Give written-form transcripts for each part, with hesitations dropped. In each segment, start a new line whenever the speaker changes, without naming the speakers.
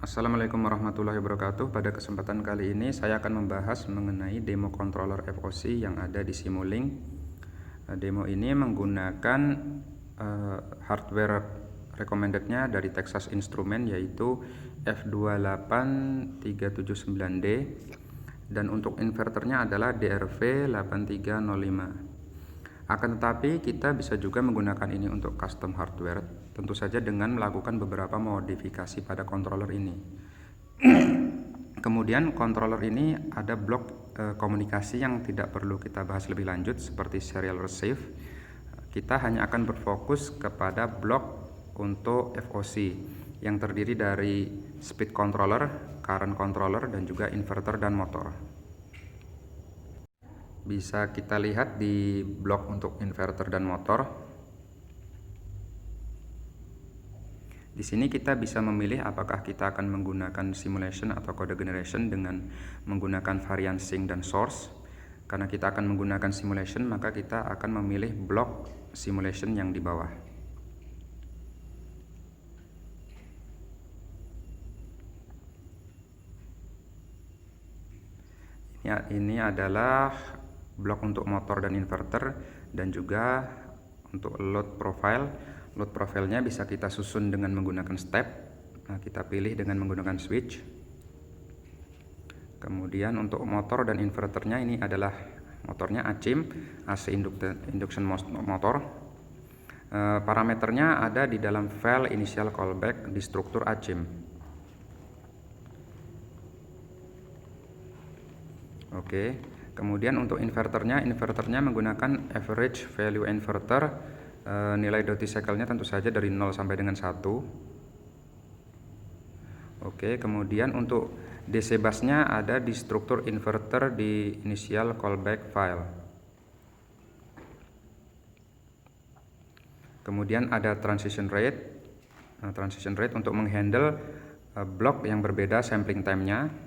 Assalamualaikum warahmatullahi wabarakatuh. Pada kesempatan kali ini saya akan membahas mengenai demo controller FOC yang ada di Simulink. Demo ini menggunakan hardware recommendednya dari Texas Instruments, yaitu F28379D, dan untuk inverternya adalah DRV8305. Akan tetapi kita bisa juga menggunakan ini untuk custom hardware, tentu saja dengan melakukan beberapa modifikasi pada controller ini. Kemudian controller ini ada blok komunikasi yang tidak perlu kita bahas lebih lanjut seperti serial receive. Kita hanya akan berfokus kepada blok untuk FOC yang terdiri dari speed controller, current controller, dan juga inverter dan motor. Bisa kita lihat di blok untuk inverter dan motor. Di sini kita bisa memilih apakah kita akan menggunakan simulation atau code generation dengan menggunakan varian sync dan source. Karena kita akan menggunakan simulation, maka kita akan memilih blok simulation yang di bawah. Ini adalah blok untuk motor dan inverter, dan juga untuk load profile. Load profile-nya bisa kita susun dengan menggunakan step. Nah, kita pilih dengan menggunakan switch. Kemudian untuk motor dan inverternya, ini adalah motornya ACIM, AC Induction Motor. Parameternya ada di dalam file initial callback di struktur ACIM. Oke. Kemudian untuk inverternya menggunakan average value inverter. Nilai duty cycle-nya tentu saja dari 0 sampai dengan 1. Oke, kemudian untuk DC bus-nya ada di struktur inverter di initial callback file. Kemudian ada transition rate. Transition rate untuk menghandle blok yang berbeda sampling time-nya.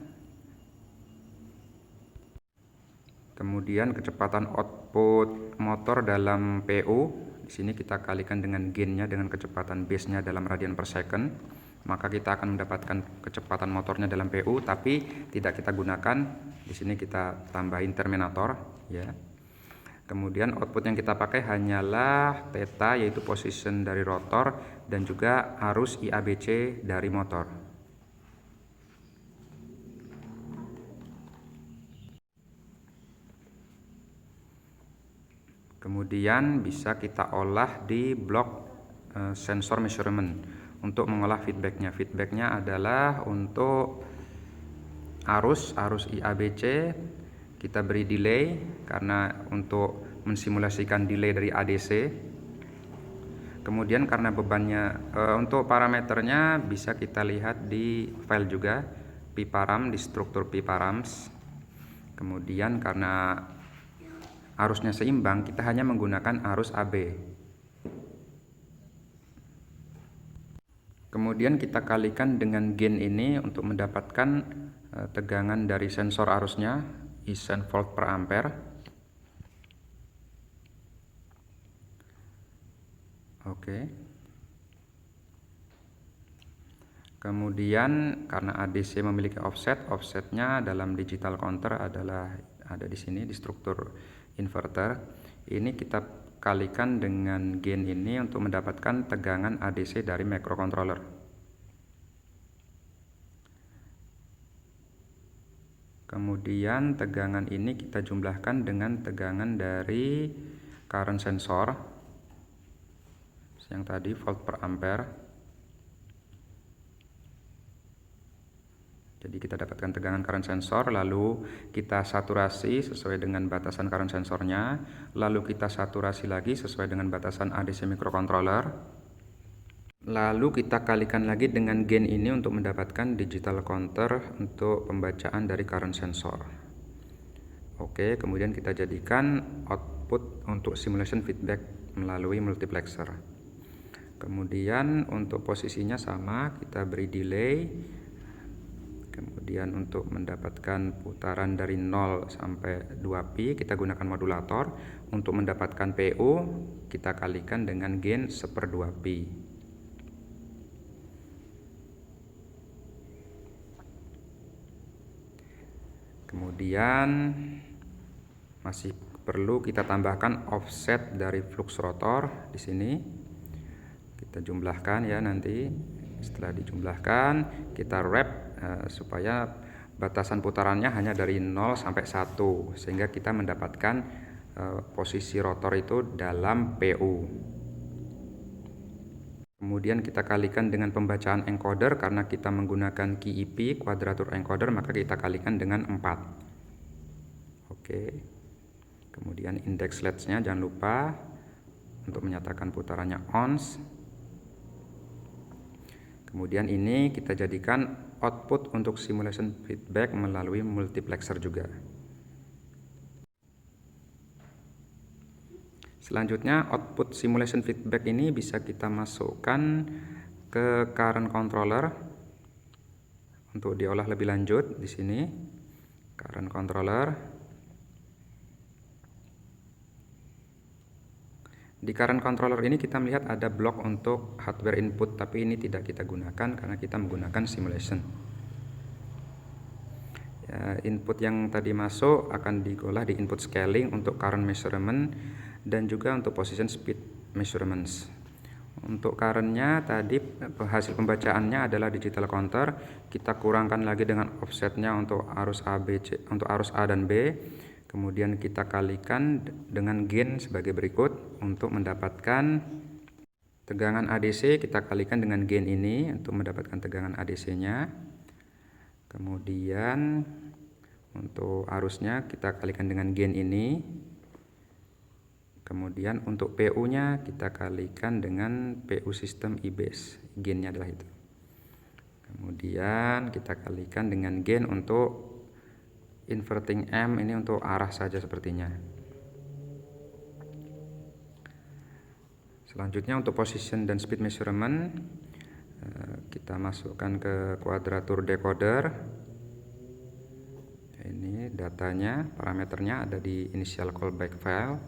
Kemudian kecepatan output motor dalam PU, di sini kita kalikan dengan gain-nya dengan kecepatan base-nya dalam radian per second, maka kita akan mendapatkan kecepatan motornya dalam PU, tapi tidak kita gunakan. Di sini kita tambahin terminator, ya. Kemudian output yang kita pakai hanyalah theta, yaitu position dari rotor, dan juga arus IABC dari motor. Kemudian bisa kita olah di blok sensor measurement untuk mengolah feedbacknya. Feedbacknya adalah untuk arus IABC, kita beri delay karena untuk mensimulasikan delay dari ADC. Kemudian karena bebannya, untuk parameternya bisa kita lihat di file juga, piparam di struktur piparams. Kemudian karena arusnya seimbang, kita hanya menggunakan arus AB. Kemudian kita kalikan dengan gain ini untuk mendapatkan tegangan dari sensor arusnya, Isen volt per ampere. Oke. Kemudian karena ADC memiliki offset, offsetnya dalam digital counter adalah ada di sini di struktur inverter. Ini kita kalikan dengan gain ini untuk mendapatkan tegangan ADC dari microcontroller. Kemudian tegangan ini kita jumlahkan dengan tegangan dari current sensor yang tadi volt per ampere. Jadi kita dapatkan tegangan current sensor, lalu kita saturasi sesuai dengan batasan current sensornya, lalu kita saturasi lagi sesuai dengan batasan ADC microcontroller, lalu kita kalikan lagi dengan gain ini untuk mendapatkan digital counter untuk pembacaan dari current sensor. Oke, kemudian kita jadikan output untuk simulation feedback melalui multiplexer. Kemudian untuk posisinya sama, kita beri delay. Kemudian untuk mendapatkan putaran dari 0 sampai 2pi, kita gunakan modulator. Untuk mendapatkan PU, kita kalikan dengan gain 1/2pi. Kemudian masih perlu kita tambahkan offset dari flux rotor di sini. Kita jumlahkan ya nanti. Setelah dijumlahkan, kita wrap supaya batasan putarannya hanya dari 0 sampai 1 sehingga kita mendapatkan posisi rotor itu dalam PU. Kemudian kita kalikan dengan pembacaan encoder, karena kita menggunakan key IP quadrature encoder, maka kita kalikan dengan 4. Oke. Kemudian index latch-nya jangan lupa untuk menyatakan putarannya ons. Kemudian ini kita jadikan output untuk simulation feedback melalui multiplexer juga. Selanjutnya output simulation feedback ini bisa kita masukkan ke current controller untuk diolah lebih lanjut di sini. Current controller. Di current controller ini kita melihat ada blok untuk hardware input, tapi ini tidak kita gunakan karena kita menggunakan simulation. Ya, input yang tadi masuk akan diolah di input scaling untuk current measurement dan juga untuk position speed measurements. Untuk currentnya tadi hasil pembacaannya adalah digital counter. Kita kurangkan lagi dengan offsetnya untuk arus A, B, C, untuk arus A dan B. Kemudian kita kalikan dengan gain sebagai berikut. Untuk mendapatkan tegangan ADC, kita kalikan dengan gain ini untuk mendapatkan tegangan ADC-nya. Kemudian untuk arusnya kita kalikan dengan gain ini. Kemudian untuk PU-nya kita kalikan dengan PU sistem IBase, gain-nya adalah itu. Kemudian kita kalikan dengan gain untuk inverting M, ini untuk arah saja sepertinya. Selanjutnya untuk position dan speed measurement, kita masukkan ke quadrature decoder. Ini datanya, parameternya ada di initial callback file.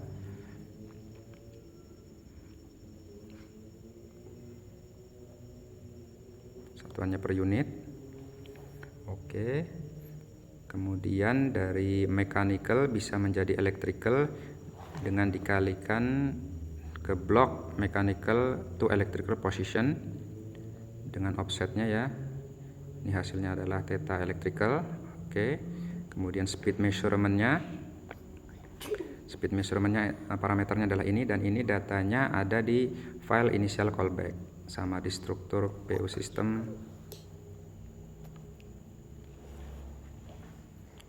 Satuannya per unit. Oke. Kemudian dari mechanical bisa menjadi electrical dengan dikalikan ke blok mechanical to electrical position dengan offsetnya ya. Ini hasilnya adalah theta electrical. Oke. Kemudian speed measurementnya. Speed measurementnya parameternya adalah ini, dan ini datanya ada di file initial callback sama di struktur PU system.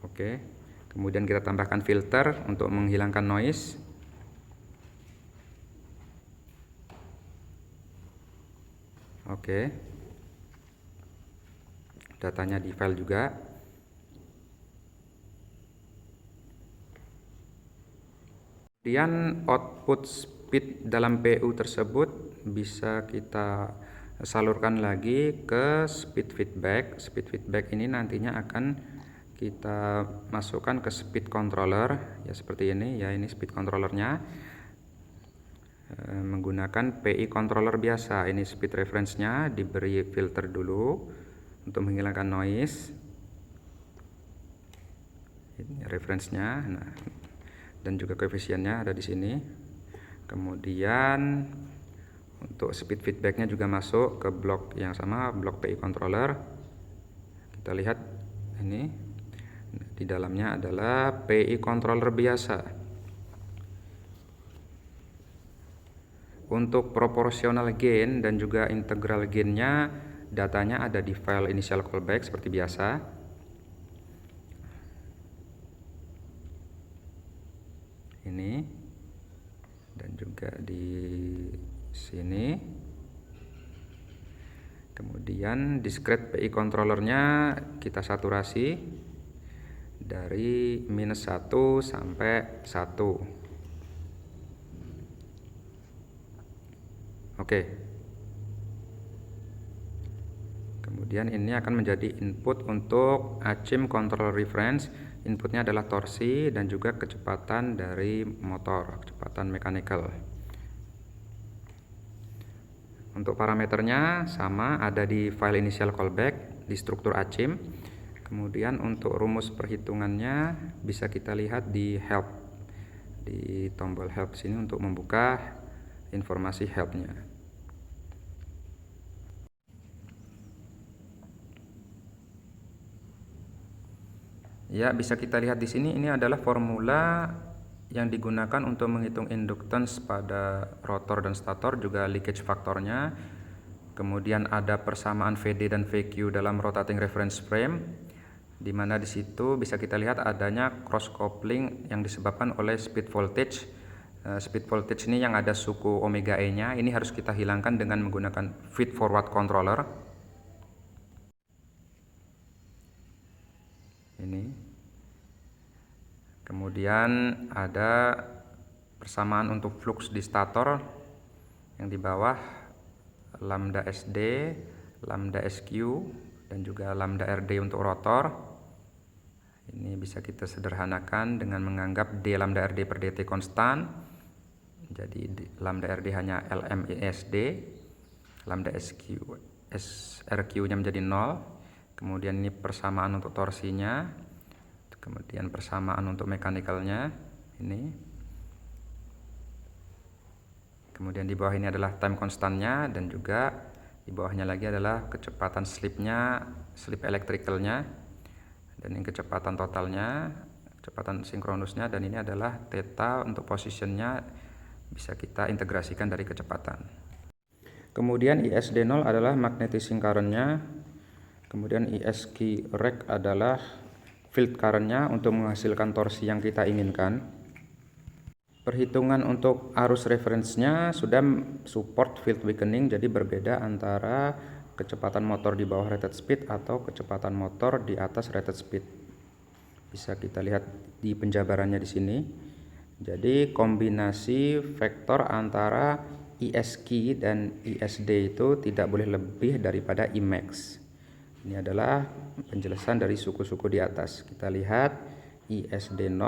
Oke. Kemudian kita tambahkan filter untuk menghilangkan noise. Oke. Datanya di file juga. Kemudian output speed dalam PU tersebut bisa kita salurkan lagi ke speed feedback. Speed feedback ini nantinya akan kita masukkan ke speed controller ya, seperti ini ya. Ini speed controllernya menggunakan PI controller biasa. Ini speed reference-nya diberi filter dulu untuk menghilangkan noise. Ini reference-nya. Nah, dan juga koefisiennya ada di sini. Kemudian untuk speed feedbacknya juga masuk ke blok yang sama, blok PI controller. Kita lihat ini di dalamnya adalah PI controller biasa. Untuk proportional gain dan juga integral gainnya, datanya ada di file initial callback seperti biasa. Ini dan juga di sini. Kemudian discrete PI controllernya kita saturasi dari -1 sampai 1. Oke. Kemudian ini akan menjadi input untuk ACIM control reference. Inputnya adalah torsi dan juga kecepatan dari motor, kecepatan mechanical. Untuk parameternya sama, ada di file initial callback di struktur ACIM. Kemudian untuk rumus perhitungannya bisa kita lihat di help, di tombol help sini untuk membuka informasi helpnya. Ya, bisa kita lihat di sini, ini adalah formula yang digunakan untuk menghitung inductance pada rotor dan stator, juga leakage faktornya. Kemudian ada persamaan VD dan VQ dalam rotating reference frame, di mana di situ bisa kita lihat adanya cross coupling yang disebabkan oleh speed voltage. Speed voltage ini yang ada suku omega E-nya, ini harus kita hilangkan dengan menggunakan feed forward controller. Ini. Kemudian ada persamaan untuk flux di stator yang di bawah, lambda SD, lambda SQ, dan juga lambda RD untuk rotor. Ini bisa kita sederhanakan dengan menganggap D lambda RD per DT konstan. Jadi lambda RD hanya Lm ESD, lambda SRQ-nya menjadi 0. Kemudian ini persamaan untuk torsinya, kemudian persamaan untuk mekanikalnya ini. Kemudian di bawah ini adalah time konstannya, dan juga di bawahnya lagi adalah kecepatan slipnya, slip elektrikalnya, dan ini kecepatan totalnya, kecepatan sinkronusnya, dan ini adalah theta untuk positionnya, bisa kita integrasikan dari kecepatan. Kemudian ISD0 adalah magnetising current-nya, kemudian ISQ reg adalah field current-nya untuk menghasilkan torsi yang kita inginkan. Perhitungan untuk arus reference-nya sudah support field weakening, jadi berbeda antara kecepatan motor di bawah rated speed atau kecepatan motor di atas rated speed. Bisa kita lihat di penjabarannya di sini. Jadi kombinasi vektor antara ISQ dan ISD itu tidak boleh lebih daripada Imax. Ini adalah penjelasan dari suku-suku di atas. Kita lihat ISD0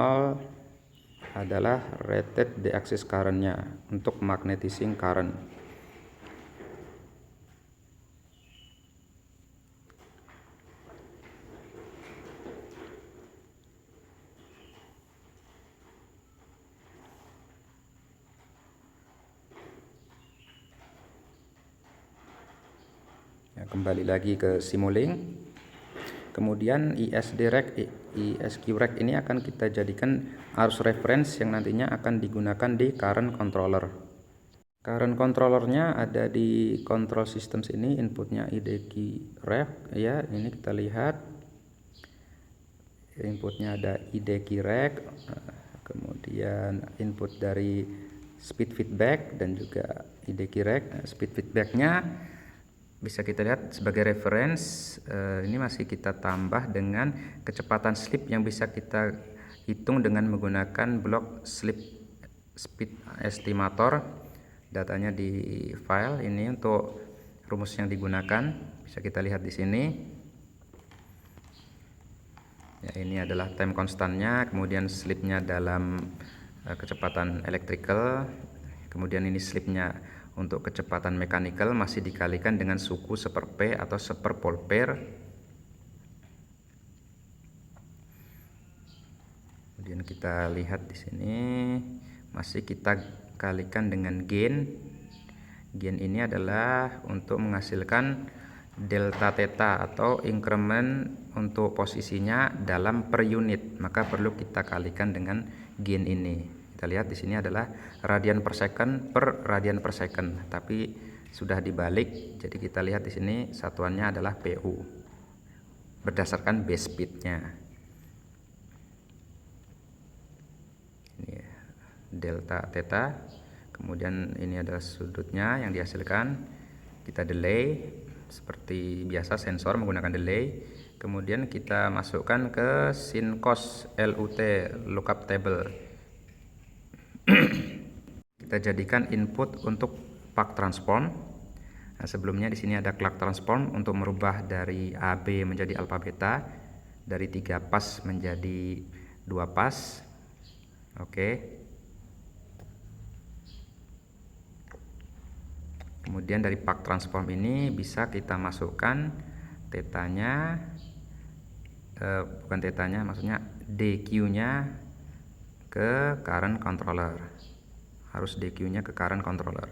adalah rated D-axis current-nya untuk magnetising current. Ya, kembali lagi ke Simulink. Kemudian ISD reg, ISQ reg ini akan kita jadikan arus reference yang nantinya akan digunakan di current controller. Current controllernya ada di control systems ini, inputnya IDQ reg, ya ini kita lihat inputnya ada IDQ reg, kemudian input dari speed feedback dan juga IDQ reg. Speed feedbacknya bisa kita lihat sebagai reference, ini masih kita tambah dengan kecepatan slip yang bisa kita hitung dengan menggunakan blok slip speed estimator. Datanya di file ini untuk rumus yang digunakan, bisa kita lihat di sini. Ya, ini adalah time konstannya, kemudian slipnya dalam kecepatan electrical, kemudian ini slipnya untuk kecepatan mechanical masih dikalikan dengan suku seper P atau seper pole pair. Kemudian kita lihat di sini masih kita kalikan dengan gain. Gain ini adalah untuk menghasilkan delta theta atau increment untuk posisinya dalam per unit, maka perlu kita kalikan dengan gain ini. Kita lihat di sini adalah radian per second per radian per second, tapi sudah dibalik. Jadi kita lihat di sini satuannya adalah PU berdasarkan base speednya. Ini delta theta. Kemudian ini adalah sudutnya yang dihasilkan. Kita delay seperti biasa, sensor menggunakan delay. Kemudian kita masukkan ke sin cos LUT lookup table. Kita jadikan input untuk Clark transform. Nah, sebelumnya di sini ada Clark transform untuk merubah dari AB menjadi alpha beta, dari 3 pas menjadi 2 pas. Oke. Kemudian dari Clark transform ini bisa kita masukkan tetanya bukan tetanya, maksudnya DQ-nya ke current controller. Harus DQ-nya ke current controller.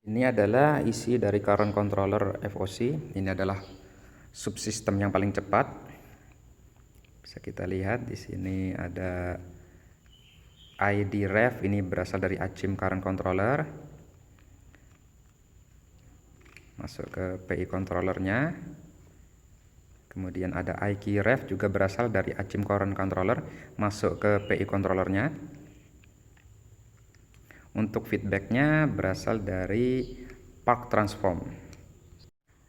Ini adalah isi dari current controller FOC. Ini adalah subsistem yang paling cepat. Bisa kita lihat di sini ada ID ref, ini berasal dari ACIM current controller. Masuk ke PI controllernya. Kemudian ada IQ ref juga berasal dari ACIM current controller, masuk ke PI controllernya. Untuk feedbacknya berasal dari Park transform.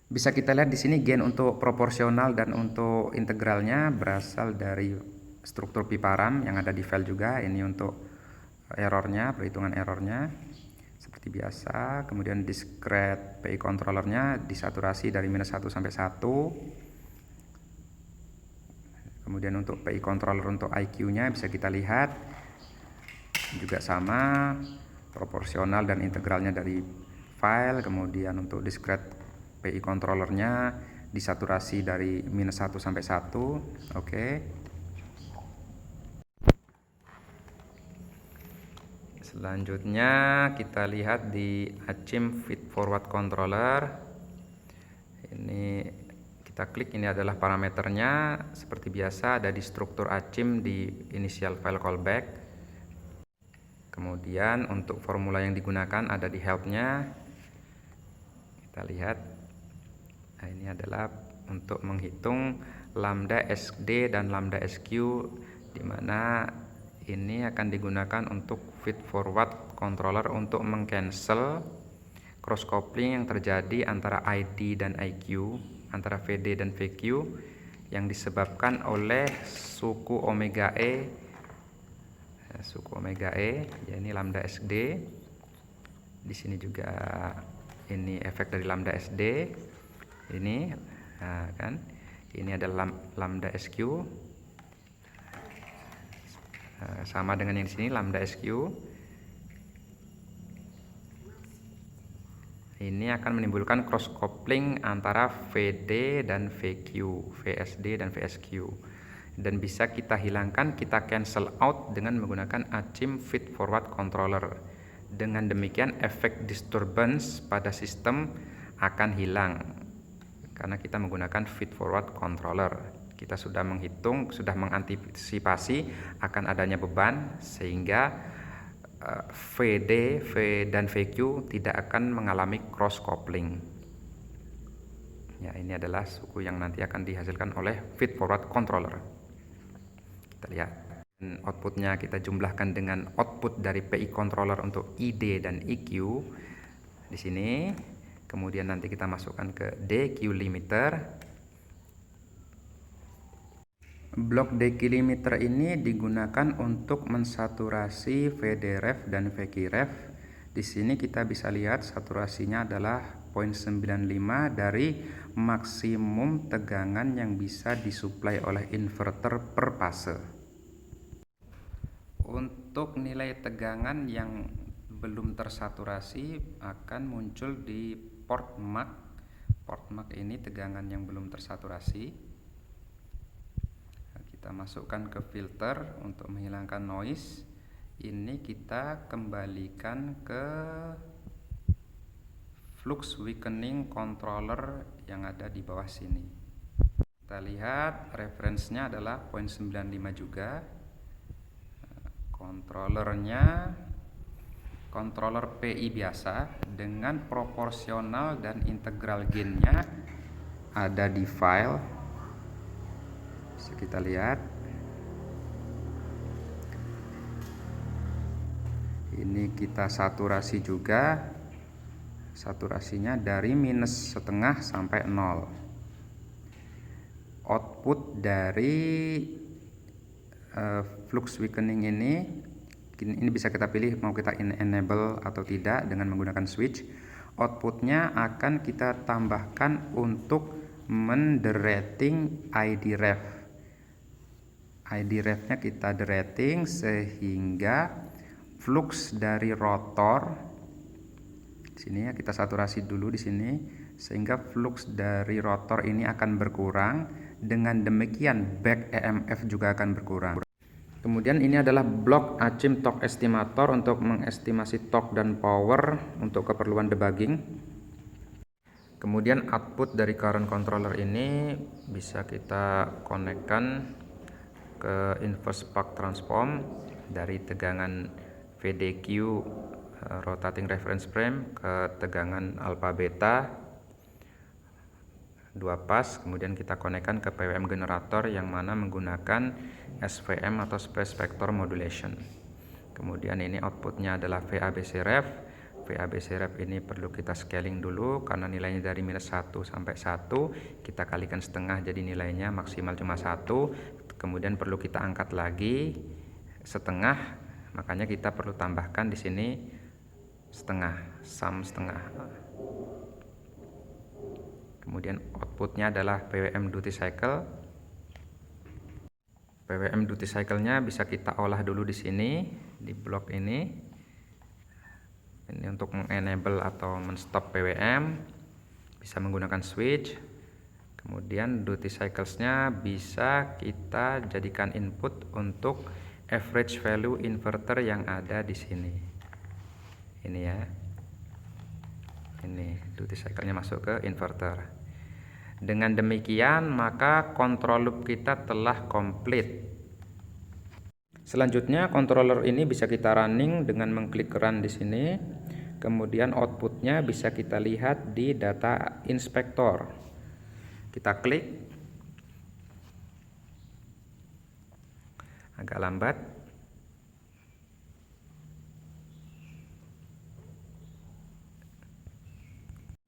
Bisa kita lihat di sini gain untuk proporsional dan untuk integralnya berasal dari struktur piparam yang ada di file juga. Ini untuk errornya, perhitungan errornya seperti biasa. Kemudian discrete PI controllernya disaturasi dari -1 sampai 1. Kemudian untuk PI controller untuk IQ-nya bisa kita lihat juga sama, proporsional dan integralnya dari file. Kemudian untuk discrete PI controllernya disaturasi dari -1 sampai 1. Oke. Selanjutnya kita lihat di ACIM feed forward controller. Ini kita klik, ini adalah parameternya. Seperti biasa ada di struktur ACIM di initial file callback. Kemudian untuk formula yang digunakan ada di help-nya. Kita lihat. Nah, ini adalah untuk menghitung lambda SD dan lambda SQ, di mana ini akan digunakan untuk feed forward controller untuk mengcancel cross coupling yang terjadi antara ID dan IQ, antara VD dan VQ yang disebabkan oleh suku omega E, ya ini lambda SD. Di sini juga ini efek dari lambda SD. Ini nah kan, ini adalah lambda SQ. Sama dengan yang di sini lambda SQ. Ini akan menimbulkan cross coupling antara VD dan VQ, VSD dan VSQ. Dan bisa kita hilangkan, kita cancel out dengan menggunakan ACIM feed forward controller. Dengan demikian efek disturbance pada sistem akan hilang karena kita menggunakan feed forward controller. Kita sudah menghitung, sudah mengantisipasi akan adanya beban sehingga VD, dan VQ tidak akan mengalami cross coupling. Ya, ini adalah suku yang nanti akan dihasilkan oleh feed forward controller. Kita lihat. Outputnya kita jumlahkan dengan output dari PI controller untuk ID dan EQ di sini. Kemudian nanti kita masukkan ke DQ limiter. Blok DQ limiter ini digunakan untuk mensaturasi VD-ref dan VQ-ref. Di sini kita bisa lihat saturasinya adalah 0,95 dari maksimum tegangan yang bisa disuplai oleh inverter per fase. Untuk nilai tegangan yang belum tersaturasi akan muncul di port MAC. Port MAC ini tegangan yang belum tersaturasi. Kita masukkan ke filter untuk menghilangkan noise. Ini kita kembalikan ke flux weakening controller yang ada di bawah sini. Kita lihat referensinya adalah 0,95 juga. Controller PI biasa dengan proporsional dan integral gainnya ada di file. Bisa kita lihat. Ini kita saturasi juga. Saturasinya dari -0,5 sampai 0. Output dari flux weakening ini bisa kita pilih mau kita enable atau tidak dengan menggunakan switch. Outputnya akan kita tambahkan untuk menderating ID ref. ID refnya kita derating sehingga flux dari rotor di sini ya, kita saturasi dulu di sini sehingga flux dari rotor ini akan berkurang Dengan demikian back EMF juga akan berkurang. Kemudian ini adalah blok ACIM torque estimator untuk mengestimasi torque dan power untuk keperluan debugging. Kemudian output dari current controller ini bisa kita konekkan ke inverse buck transform dari tegangan VDQ rotating reference frame ke tegangan alpha beta 2 pas, kemudian kita konekkan ke PWM generator yang mana menggunakan SVM atau space vector modulation. Kemudian ini outputnya adalah VABC ref. VABC ref ini perlu kita scaling dulu karena nilainya dari -1 sampai 1, kita kalikan setengah jadi nilainya maksimal cuma 1. Kemudian perlu kita angkat lagi setengah, makanya kita perlu tambahkan di sini setengah, sum setengah. Kemudian outputnya adalah PWM duty cycle. PWM duty cycle-nya bisa kita olah dulu di sini, di blok ini. Ini untuk mengenable atau menstop PWM, bisa menggunakan switch. Kemudian duty cycles-nya bisa kita jadikan input untuk average value inverter yang ada di sini. Ini ya. Ini duty cycle-nya masuk ke inverter. Dengan demikian maka control loop kita telah komplit. Selanjutnya controller ini bisa kita running dengan mengklik run di sini. Kemudian outputnya bisa kita lihat di data inspector. Kita klik. Agak lambat.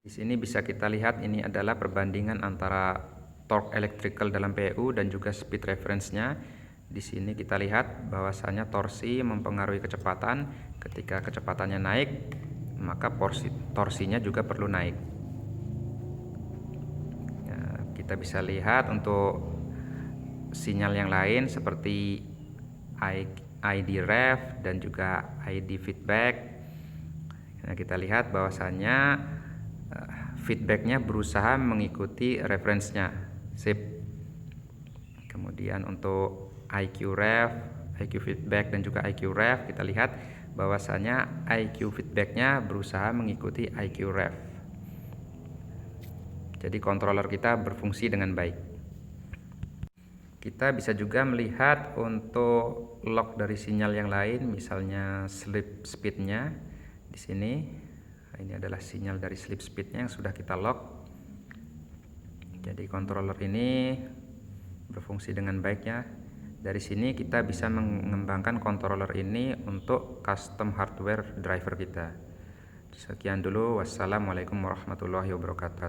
Di sini bisa kita lihat ini adalah perbandingan antara torque electrical dalam PU dan juga speed reference-nya. Di sini kita lihat bahwasanya torsi mempengaruhi kecepatan. Ketika kecepatannya naik, maka torsinya juga perlu naik. Ya, kita bisa lihat untuk sinyal yang lain seperti ID ref dan juga ID feedback. Nah, kita lihat bahwasanya feedbacknya berusaha mengikuti reference-nya, sip. Kemudian untuk IQ ref, IQ feedback dan juga IQ ref, kita lihat bahwasanya IQ feedbacknya berusaha mengikuti IQ ref. Jadi controller kita berfungsi dengan baik. Kita bisa juga melihat untuk log dari sinyal yang lain, misalnya sleep speed-nya di sini. Ini adalah sinyal dari sleep speed-nya yang sudah kita log. Jadi controller ini berfungsi dengan baiknya. Dari sini kita bisa mengembangkan controller ini untuk custom hardware driver kita. Sekian dulu. Wassalamualaikum warahmatullahi wabarakatuh.